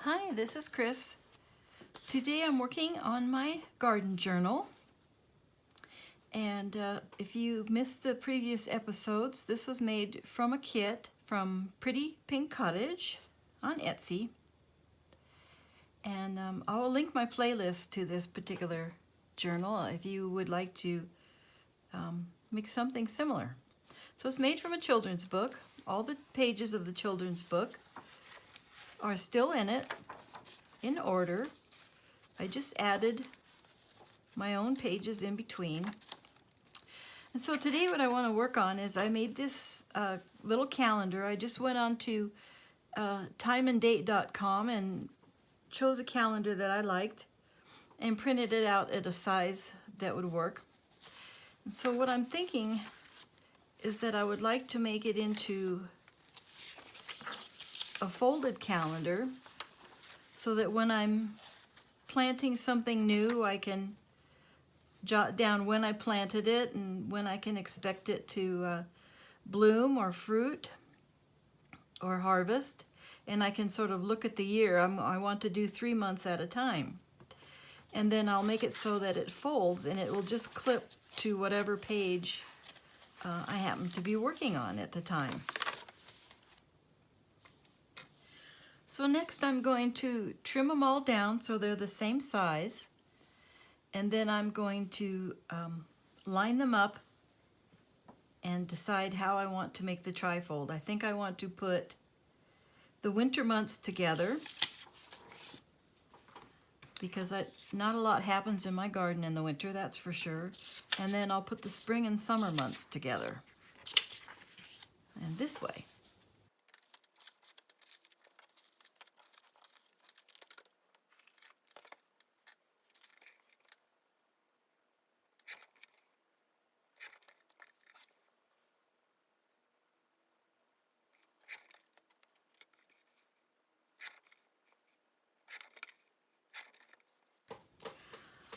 Hi, this is Chris. Today I'm working on my garden journal. And if you missed the previous episodes, this was made from a kit from Pretty Pink Cottage on Etsy. And I'll link my playlist to this particular journal if you would like to make something similar. So it's made from a children's book. All the pages of the children's book are still in it, in order. I just added my own pages in between. And so today what I want to work on is I made this little calendar. I just went on to timeanddate.com and chose a calendar that I liked and printed it out at a size that would work. And so what I'm thinking is that I would like to make it into a folded calendar so that when I'm planting something new, I can jot down when I planted it and when I can expect it to bloom or fruit or harvest. And I can sort of look at the year. I want to do 3 months at a time. And then I'll make it so that it folds and it will just clip to whatever page I happen to be working on at the time. So next I'm going to trim them all down so they're the same size. And then I'm going to line them up and decide how I want to make the trifold. I think I want to put the winter months together because not a lot happens in my garden in the winter, that's for sure. And then I'll put the spring and summer months together. And this way.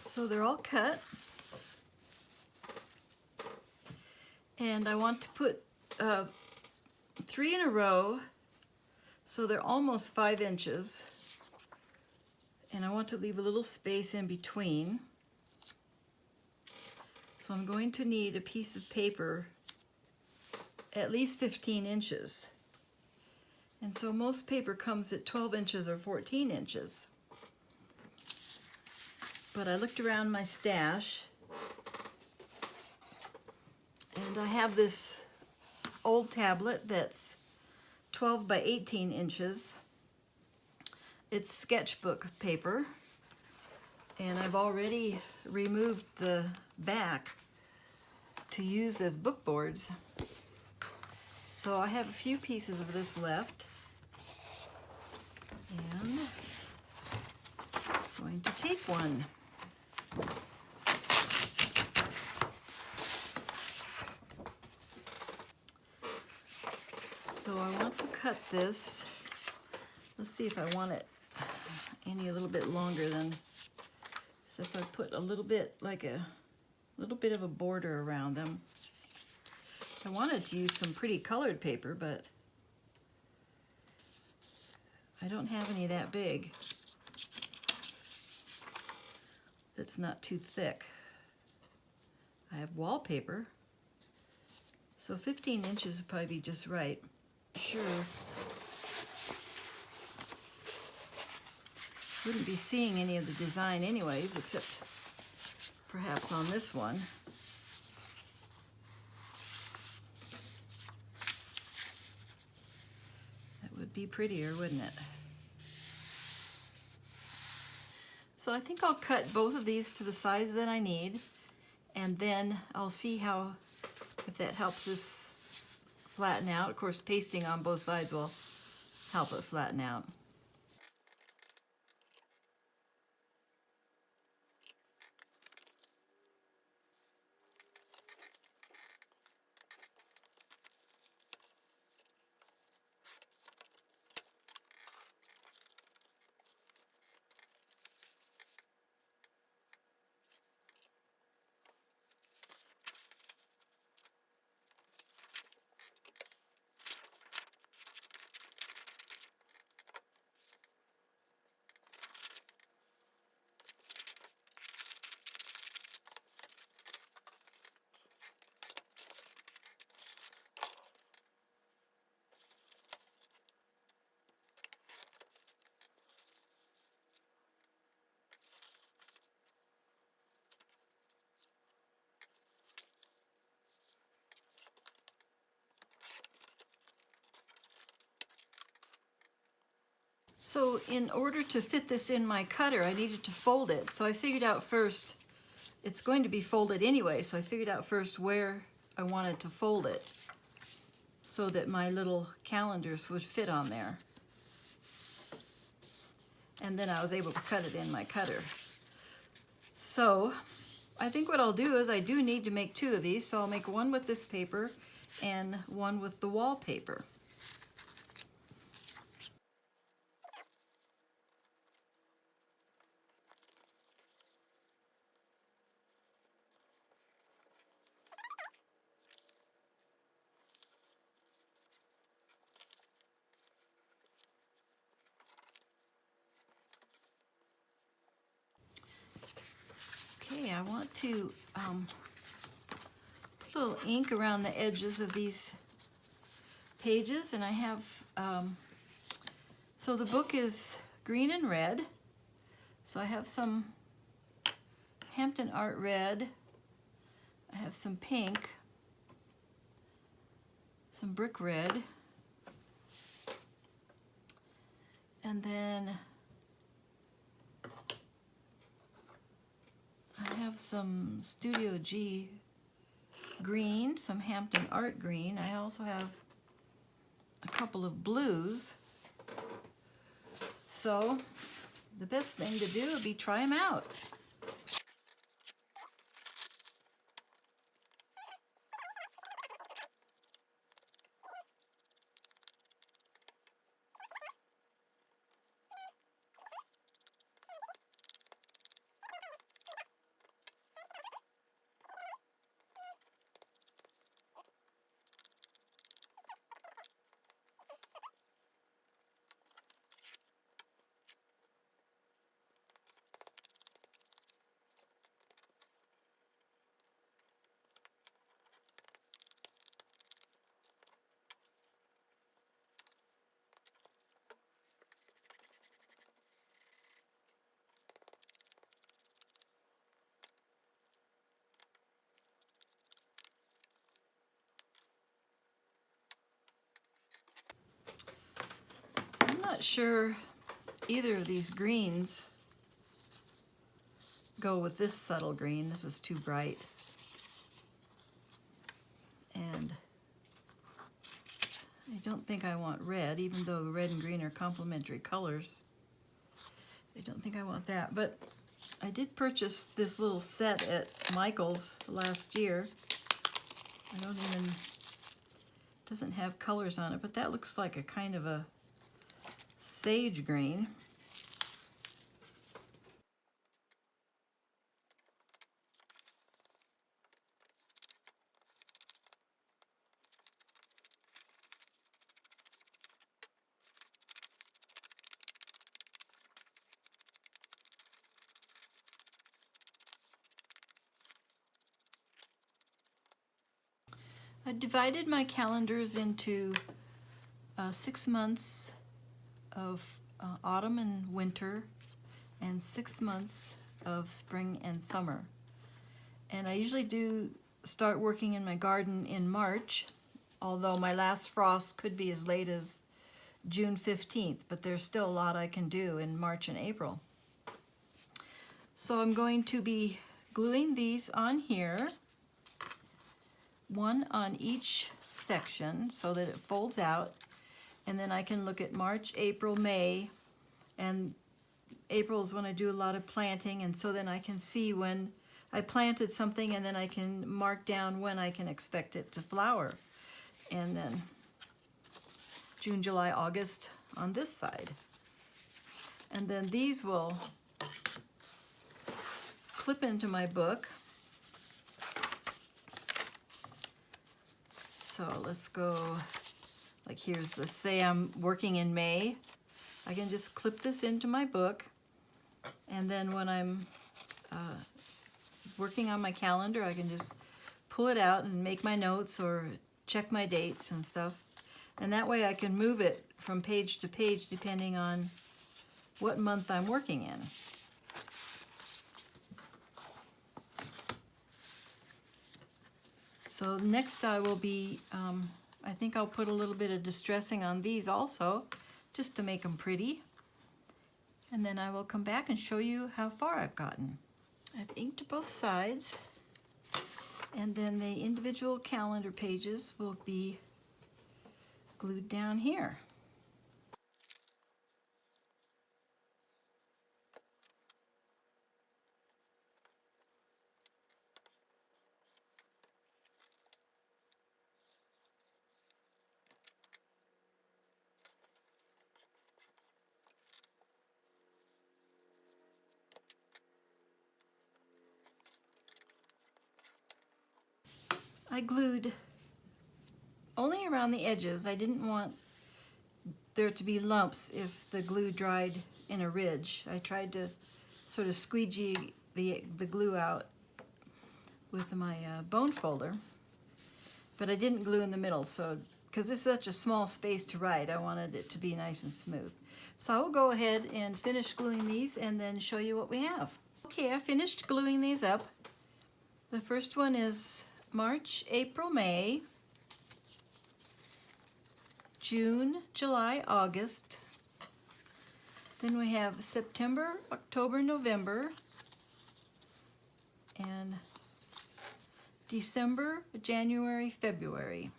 So they're all cut. And I want to put 3 in a row so they're almost 5 inches. And I want to leave a little space in between. So I'm going to need a piece of paper at least 15 inches. And so most paper comes at 12 inches or 14 inches. But I looked around my stash and I have this old tablet that's 12 by 18 inches. It's sketchbook paper, and I've already removed the back to use as book boards. So I have a few pieces of this left, and I'm going to take one. So I want to cut this. Let's see if I want it any a little bit longer than, so if I put a little bit, like a little bit of a border around them. I wanted to use some pretty colored paper, but I don't have any that big that's not too thick. I have wallpaper, so 15 inches would probably be just right. Sure. Wouldn't be seeing any of the design anyways, except perhaps on this one. That would be prettier, wouldn't it? So I think I'll cut both of these to the size that I need, and then I'll see if that helps this flatten out. Of course, pasting on both sides will help it flatten out. So in order to fit this in my cutter, I needed to fold it. So I figured out first, it's going to be folded anyway, so I figured out first where I wanted to fold it so that my little calendars would fit on there. And then I was able to cut it in my cutter. So I think what I'll do is I do need to make two of these, so I'll make one with this paper and one with the wallpaper. Okay, I want to put a little ink around the edges of these pages, and I have, so the book is green and red, so I have some Hampton Art Red, I have some pink, some brick red, and then I have some Studio G green, some Hampton Art green. I also have a couple of blues. So the best thing to do would be try them out. I'm not sure either of these greens go with this subtle green. This is too bright. And I don't think I want red, even though red and green are complementary colors. I don't think I want that, but I did purchase this little set at Michael's last year. I don't even, doesn't have colors on it, but that looks like a kind of a sage green. I divided my calendars into 6 months of autumn and winter and 6 months of spring and summer. And I usually do start working in my garden in March, although my last frost could be as late as June 15th, but there's still a lot I can do in March and April. So I'm going to be gluing these on here, one on each section so that it folds out, and then I can look at March, April, May, and April is when I do a lot of planting, and so then I can see when I planted something, and then I can mark down when I can expect it to flower. And then June, July, August on this side. And then these will clip into my book. So let's go, like here's the, say I'm working in May, I can just clip this into my book, and then when I'm working on my calendar, I can just pull it out and make my notes or check my dates and stuff. And that way I can move it from page to page depending on what month I'm working in. So next I will be, I think I'll put a little bit of distressing on these also, just to make them pretty. And then I will come back and show you how far I've gotten. I've inked both sides, and then the individual calendar pages will be glued down here. I glued only around the edges. I didn't want there to be lumps if the glue dried in a ridge. I tried to sort of squeegee the glue out with my bone folder, but I didn't glue in the middle, so because it's such a small space to write, I wanted it to be nice and smooth. So I will go ahead and finish gluing these and then show you what we have. Okay, I finished gluing these up. The first one is March, April, May, June, July, August. Then we have September, October, November, and December, January, February.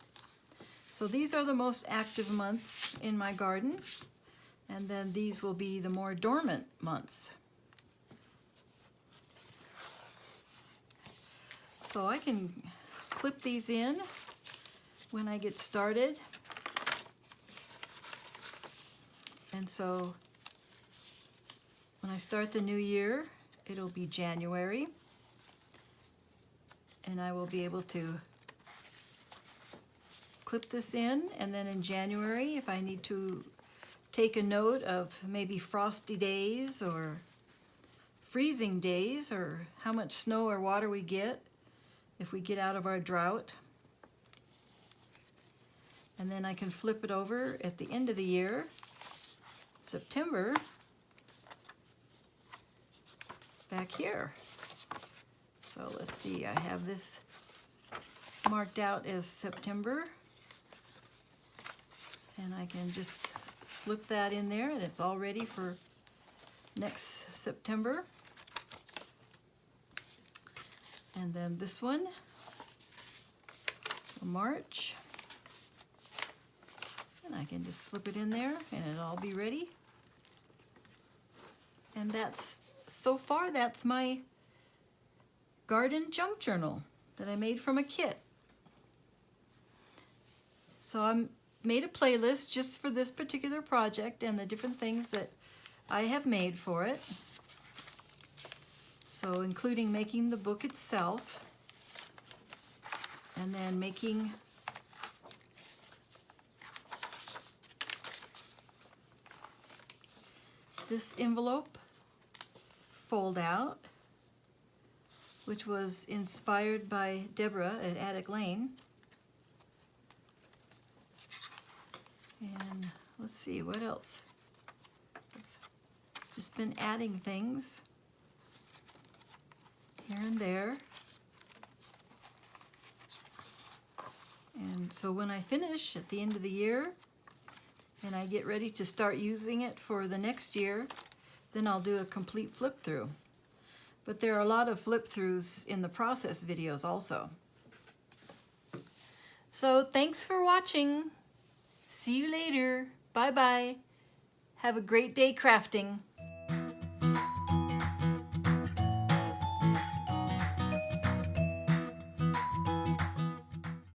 So these are the most active months in my garden, and then these will be the more dormant months. So I can clip these in when I get started. And so when I start the new year, it'll be January, and I will be able to clip this in, and then in January, if I need to take a note of maybe frosty days or freezing days, or how much snow or water we get if we get out of our drought. And then I can flip it over at the end of the year, September, back here. So let's see, I have this marked out as September, and I can just slip that in there, and it's all ready for next September. And then this one for March, and I can just slip it in there and it'll all be ready. And that's, so far, that's my garden junk journal that I made from a kit. So I made a playlist just for this particular project and the different things that I have made for it. So including making the book itself, and then making this envelope fold out, which was inspired by Deborah at Attic Lane. And let's see, what else? I've just been adding things here and there. And so when I finish at the end of the year and I get ready to start using it for the next year, then I'll do a complete flip through. But there are a lot of flip throughs in the process videos also. So thanks for watching. See you later. Bye bye. Have a great day crafting.